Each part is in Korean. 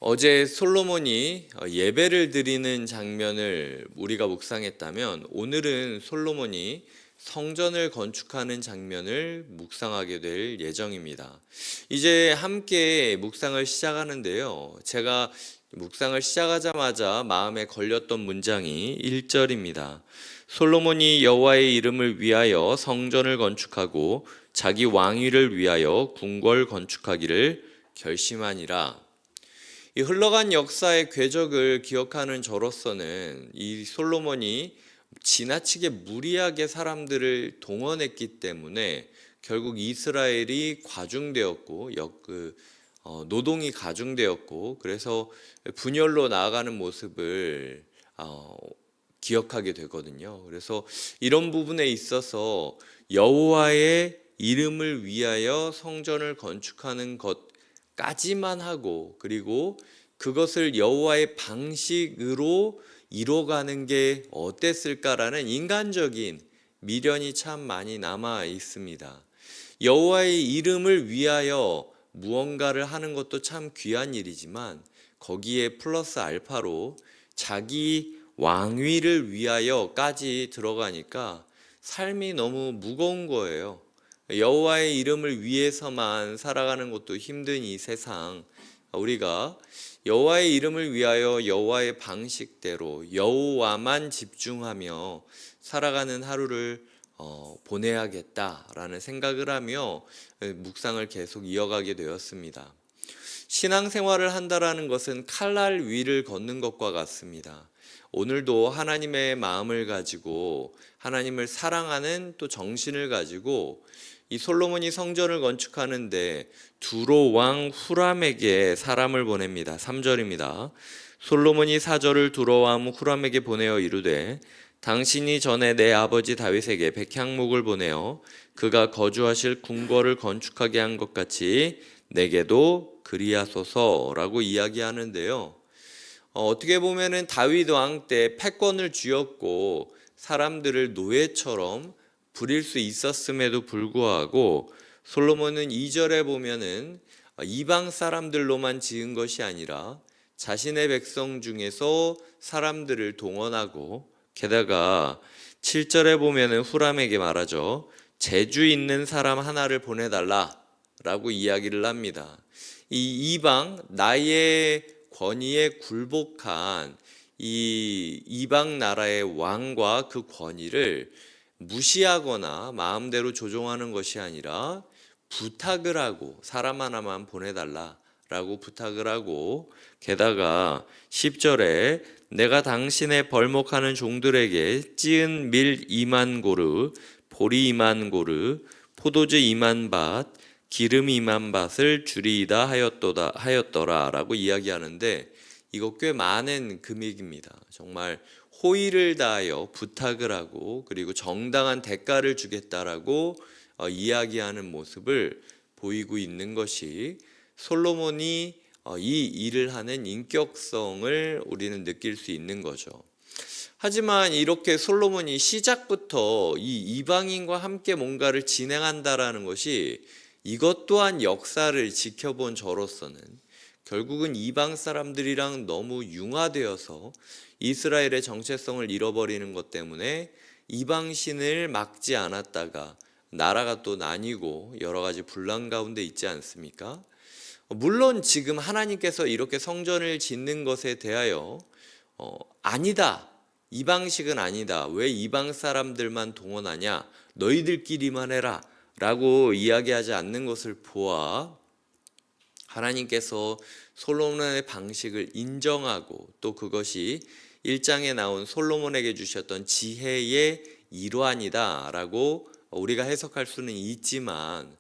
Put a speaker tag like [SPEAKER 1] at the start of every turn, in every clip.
[SPEAKER 1] 어제 솔로몬이 예배를 드리는 장면을 우리가 묵상했다면, 오늘은 솔로몬이 성전을 건축하는 장면을 묵상하게 될 예정입니다. 이제 함께 묵상을 시작하는데요. 제가 묵상을 시작하자마자 마음에 걸렸던 문장이 1절입니다. 솔로몬이 여호와의 이름을 위하여 성전을 건축하고 자기 왕위를 위하여 궁궐 건축하기를 결심하니라. 이 흘러간 역사의 궤적을 기억하는 저로서는 이 솔로몬이 지나치게 무리하게 사람들을 동원했기 때문에 결국 이스라엘이 과중되었고 노동이 가중되었고, 그래서 분열로 나아가는 모습을 기억하게 되거든요. 그래서 이런 부분에 있어서 여호와의 이름을 위하여 성전을 건축하는 것까지만 하고, 그리고 그것을 여호와의 방식으로 이뤄가는 게 어땠을까라는 인간적인 미련이 참 많이 남아 있습니다. 여호와의 이름을 위하여 무언가를 하는 것도 참 귀한 일이지만, 거기에 플러스 알파로 자기 왕위를 위하여까지 들어가니까 삶이 너무 무거운 거예요. 여호와의 이름을 위해서만 살아가는 것도 힘든 이 세상, 우리가 여호와의 이름을 위하여 여호와의 방식대로 여호와만 집중하며 살아가는 하루를 보내야겠다라는 생각을 하며 묵상을 계속 이어가게 되었습니다. 신앙생활을 한다라는 것은 칼날 위를 걷는 것과 같습니다. 오늘도 하나님의 마음을 가지고 하나님을 사랑하는 또 정신을 가지고 이 솔로몬이 성전을 건축하는데 두로 왕 후람에게 사람을 보냅니다. 3절입니다. 솔로몬이 사절을 두로 왕 후람에게 보내어 이르되, 당신이 전에 내 아버지 다윗에게 백향목을 보내어 그가 거주하실 궁궐을 건축하게 한 것 같이 내게도 그리하소서라고 이야기하는데요. 어떻게 보면은 다윗 왕 때 패권을 쥐었고 사람들을 노예처럼 부릴 수 있었음에도 불구하고, 솔로몬은 2절에 보면은 이방 사람들로만 지은 것이 아니라 자신의 백성 중에서 사람들을 동원하고, 게다가 7절에 보면은 후람에게 말하죠. 재주 있는 사람 하나를 보내달라라고 이야기를 합니다. 이 이방, 나의 권위에 굴복한 이 이방 나라의 왕과 그 권위를 무시하거나 마음대로 조종하는 것이 아니라 부탁을 하고, 사람 하나만 보내달라라고 부탁을 하고, 게다가 10절에 내가 당신의 벌목하는 종들에게 찌은 밀 2만 고르, 보리 2만 고르, 포도주 2만 밭, 기름 2만 밭을 주리이다 하였더라라고 이야기하는데, 이거 꽤 많은 금액입니다. 정말 호의를 다하여 부탁을 하고, 그리고 정당한 대가를 주겠다라고 이야기하는 모습을 보이고 있는 것이 솔로몬이 이 일을 하는 인격성을 우리는 느낄 수 있는 거죠. 하지만 이렇게 솔로몬이 시작부터 이 이방인과 함께 뭔가를 진행한다라는 것이, 이것 또한 역사를 지켜본 저로서는 결국은 이방 사람들이랑 너무 융화되어서 이스라엘의 정체성을 잃어버리는 것 때문에 이방신을 막지 않았다가 나라가 또 나뉘고 여러 가지 분란 가운데 있지 않습니까? 물론 지금 하나님께서 이렇게 성전을 짓는 것에 대하여 아니다, 이방식은 아니다, 왜 이방 사람들만 동원하냐, 너희들끼리만 해라 라고 이야기하지 않는 것을 보아 하나님께서 솔로몬의 방식을 인정하고, 또 그것이 1장에 나온 솔로몬에게 주셨던 지혜의 일환이다 라고 우리가 해석할 수는 있지만,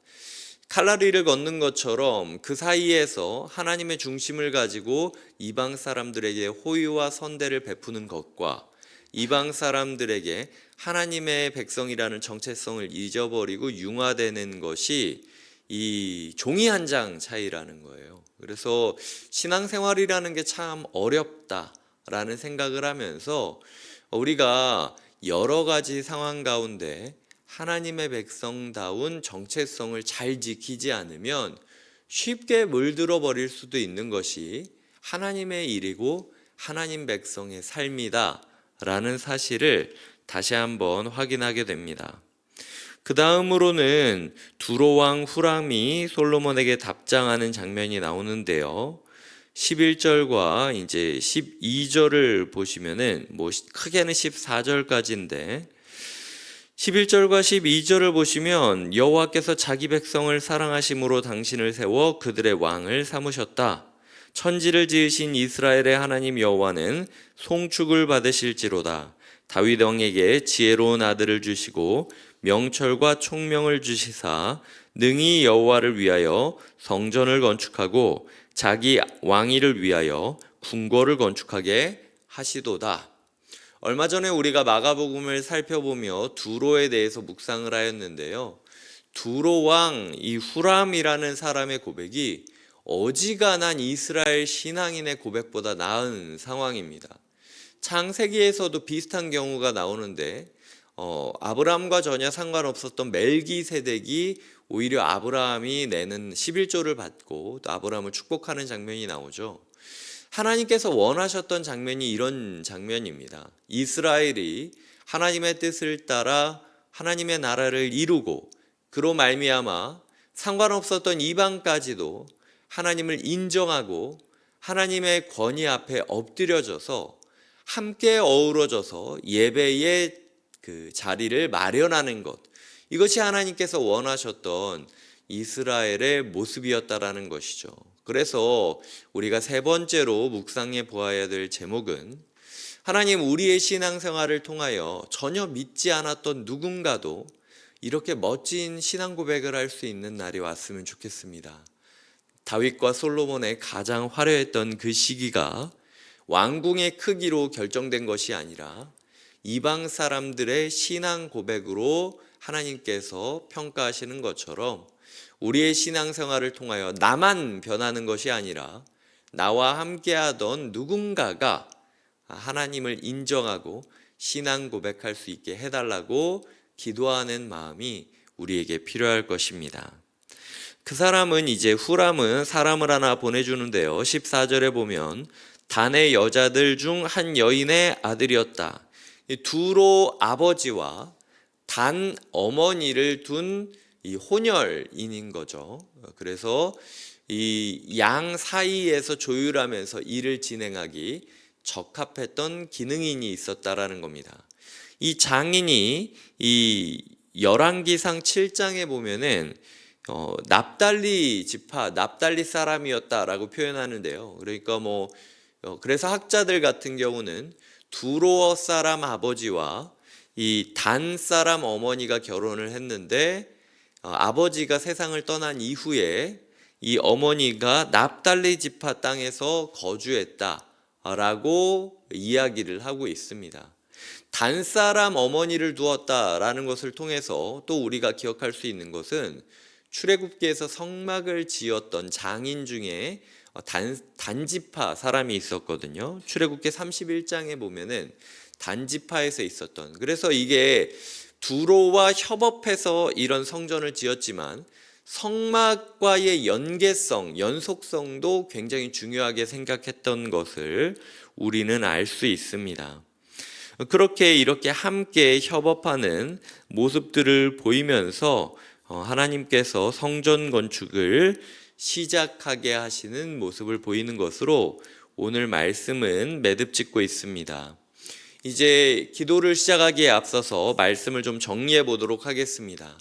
[SPEAKER 1] 칼라리를 걷는 것처럼 그 사이에서 하나님의 중심을 가지고 이방 사람들에게 호의와 선대를 베푸는 것과, 이방 사람들에게 하나님의 백성이라는 정체성을 잊어버리고 융화되는 것이 이 종이 한 장 차이라는 거예요. 그래서 신앙생활이라는 게 참 어렵다라는 생각을 하면서, 우리가 여러 가지 상황 가운데 하나님의 백성다운 정체성을 잘 지키지 않으면 쉽게 물들어 버릴 수도 있는 것이 하나님의 일이고 하나님 백성의 삶이다 라는 사실을 다시 한번 확인하게 됩니다. 그 다음으로는 두로왕 후람이 솔로몬에게 답장하는 장면이 나오는데요. 11절과 이제 12절을 보시면은 크게는 14절까지인데 11절과 12절을 보시면 여호와께서 자기 백성을 사랑하심으로 당신을 세워 그들의 왕을 삼으셨다. 천지를 지으신 이스라엘의 하나님 여호와는 송축을 받으실지로다. 다윗 왕에게 지혜로운 아들을 주시고 명철과 총명을 주시사 능히 여호와를 위하여 성전을 건축하고 자기 왕위를 위하여 궁궐을 건축하게 하시도다. 얼마 전에 우리가 마가복음을 살펴보며 두로에 대해서 묵상을 하였는데요. 두로 왕 이 후람이라는 사람의 고백이 어지간한 이스라엘 신앙인의 고백보다 나은 상황입니다. 창세기에서도 비슷한 경우가 나오는데 아브라함과 전혀 상관없었던 멜기세덱이 오히려 아브라함이 내는 11조를 받고 또 아브라함을 축복하는 장면이 나오죠. 하나님께서 원하셨던 장면이 이런 장면입니다. 이스라엘이 하나님의 뜻을 따라 하나님의 나라를 이루고 그로 말미암아 상관없었던 이방까지도 하나님을 인정하고 하나님의 권위 앞에 엎드려져서 함께 어우러져서 예배의 그 자리를 마련하는 것, 이것이 하나님께서 원하셨던 이스라엘의 모습이었다라는 것이죠. 그래서 우리가 세 번째로 묵상해 보아야 될 제목은 하나님 우리의 신앙생활을 통하여 전혀 믿지 않았던 누군가도 이렇게 멋진 신앙 고백을 할 수 있는 날이 왔으면 좋겠습니다. 다윗과 솔로몬의 가장 화려했던 그 시기가 왕궁의 크기로 결정된 것이 아니라 이방 사람들의 신앙 고백으로 하나님께서 평가하시는 것처럼 우리의 신앙생활을 통하여 나만 변하는 것이 아니라 나와 함께하던 누군가가 하나님을 인정하고 신앙 고백할 수 있게 해달라고 기도하는 마음이 우리에게 필요할 것입니다. 그 사람은 이제 후람은 사람을 하나 보내주는데요. 14절에 보면 단의 여자들 중 한 여인의 아들이었다. 두로 아버지와 단 어머니를 둔 이 혼혈인인 거죠. 그래서 이 양 사이에서 조율하면서 일을 진행하기 적합했던 기능인이 있었다라는 겁니다. 이 장인이 이 열왕기상 7장에 보면은 납달리 지파, 납달리 사람이었다라고 표현하는데요. 그러니까 그래서 학자들 같은 경우는 두로 사람 아버지와 이 단 사람 어머니가 결혼을 했는데 아버지가 세상을 떠난 이후에 이 어머니가 납달리 지파 땅에서 거주했다라고 이야기를 하고 있습니다. 단 사람 어머니를 두었다라는 것을 통해서 또 우리가 기억할 수 있는 것은 출애굽기에서 성막을 지었던 장인 중에 단지파 사람이 있었거든요. 출애굽기 31장에 보면은 단지파에서 있었던, 그래서 이게 두로와 협업해서 이런 성전을 지었지만 성막과의 연계성, 연속성도 굉장히 중요하게 생각했던 것을 우리는 알 수 있습니다. 그렇게 이렇게 함께 협업하는 모습들을 보이면서 하나님께서 성전 건축을 시작하게 하시는 모습을 보이는 것으로 오늘 말씀은 매듭짓고 있습니다. 이제 기도를 시작하기에 앞서서 말씀을 좀 정리해 보도록 하겠습니다.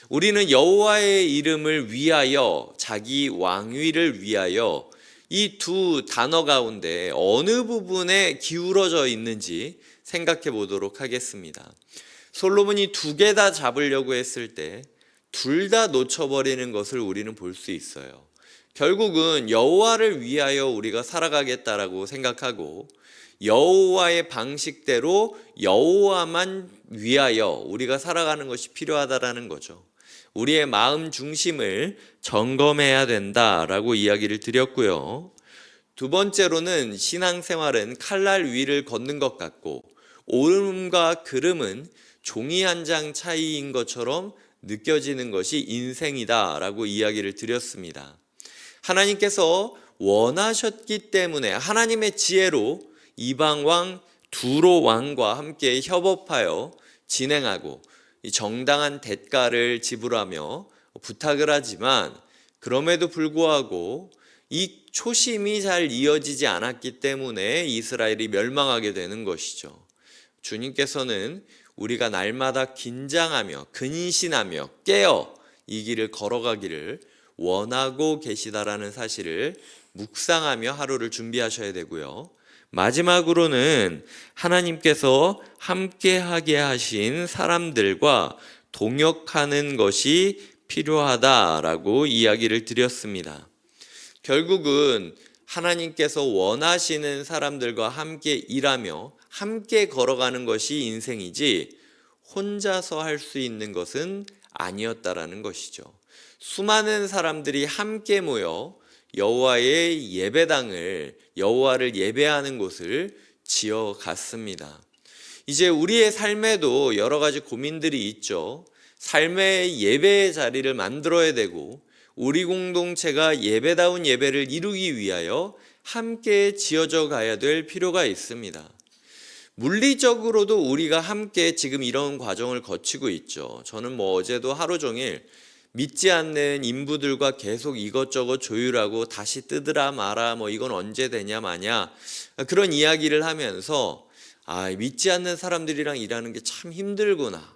[SPEAKER 1] 우리는 여호와의 이름을 위하여, 자기 왕위를 위하여, 이 두 단어 가운데 어느 부분에 기울어져 있는지 생각해 보도록 하겠습니다. 솔로몬이 두 개 다 잡으려고 했을 때 둘 다 놓쳐버리는 것을 우리는 볼 수 있어요. 결국은 여호와를 위하여 우리가 살아가겠다라고 생각하고 여호와의 방식대로 여호와만 위하여 우리가 살아가는 것이 필요하다라는 거죠. 우리의 마음 중심을 점검해야 된다라고 이야기를 드렸고요. 두 번째로는 신앙생활은 칼날 위를 걷는 것 같고 옳음과 그름은 종이 한 장 차이인 것처럼 느껴지는 것이 인생이다라고 이야기를 드렸습니다. 하나님께서 원하셨기 때문에 하나님의 지혜로 이방 왕 두로 왕과 함께 협업하여 진행하고 이 정당한 대가를 지불하며 부탁을 하지만 그럼에도 불구하고 이 초심이 잘 이어지지 않았기 때문에 이스라엘이 멸망하게 되는 것이죠. 주님께서는 우리가 날마다 긴장하며 근신하며 깨어 이 길을 걸어가기를 원하고 계시다라는 사실을 묵상하며 하루를 준비하셔야 되고요. 마지막으로는 하나님께서 함께하게 하신 사람들과 동역하는 것이 필요하다라고 이야기를 드렸습니다. 결국은 하나님께서 원하시는 사람들과 함께 일하며 함께 걸어가는 것이 인생이지 혼자서 할 수 있는 것은 아니었다라는 것이죠. 수많은 사람들이 함께 모여 여호와의 예배당을, 여호와를 예배하는 곳을 지어갔습니다. 이제 우리의 삶에도 여러 가지 고민들이 있죠. 삶의 예배의 자리를 만들어야 되고 우리 공동체가 예배다운 예배를 이루기 위하여 함께 지어져 가야 될 필요가 있습니다. 물리적으로도 우리가 함께 지금 이런 과정을 거치고 있죠. 저는 어제도 하루 종일 믿지 않는 인부들과 계속 이것저것 조율하고 다시 뜨더라 마라 이건 언제 되냐 마냐 그런 이야기를 하면서 믿지 않는 사람들이랑 일하는 게 참 힘들구나.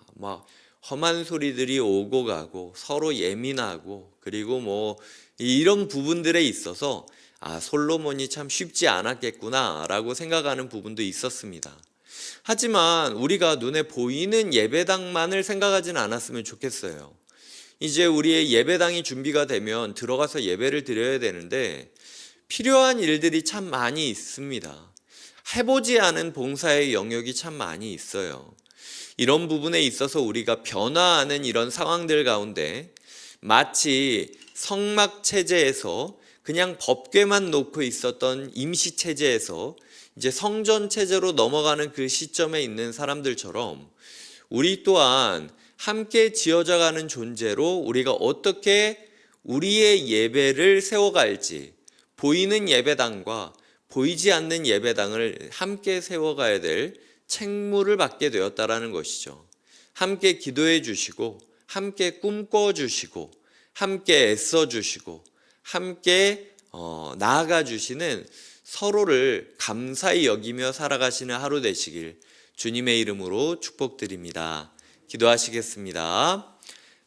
[SPEAKER 1] 험한 소리들이 오고 가고 서로 예민하고 그리고 이런 부분들에 있어서 솔로몬이 참 쉽지 않았겠구나라고 생각하는 부분도 있었습니다. 하지만 우리가 눈에 보이는 예배당만을 생각하지는 않았으면 좋겠어요. 이제 우리의 예배당이 준비가 되면 들어가서 예배를 드려야 되는데 필요한 일들이 참 많이 있습니다. 해보지 않은 봉사의 영역이 참 많이 있어요. 이런 부분에 있어서 우리가 변화하는 이런 상황들 가운데 마치 성막 체제에서 그냥 법궤만 놓고 있었던 임시 체제에서 이제 성전 체제로 넘어가는 그 시점에 있는 사람들처럼 우리 또한 함께 지어져가는 존재로 우리가 어떻게 우리의 예배를 세워갈지 보이는 예배당과 보이지 않는 예배당을 함께 세워가야 될 책무를 받게 되었다라는 것이죠. 함께 기도해 주시고 함께 꿈꿔 주시고 함께 애써 주시고 함께 나아가 주시는 서로를 감사히 여기며 살아가시는 하루 되시길 주님의 이름으로 축복드립니다. 기도하시겠습니다.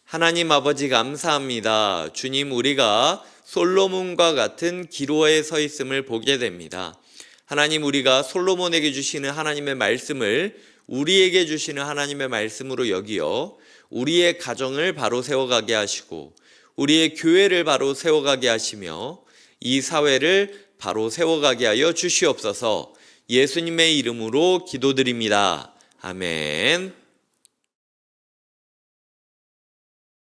[SPEAKER 1] 하나님 아버지 감사합니다. 주님, 우리가 솔로몬과 같은 기로에 서 있음을 보게 됩니다. 하나님, 우리가 솔로몬에게 주시는 하나님의 말씀을 우리에게 주시는 하나님의 말씀으로 여기어 우리의 가정을 바로 세워가게 하시고 우리의 교회를 바로 세워가게 하시며 이 사회를 바로 세워가게 하여 주시옵소서. 예수님의 이름으로 기도드립니다. 아멘.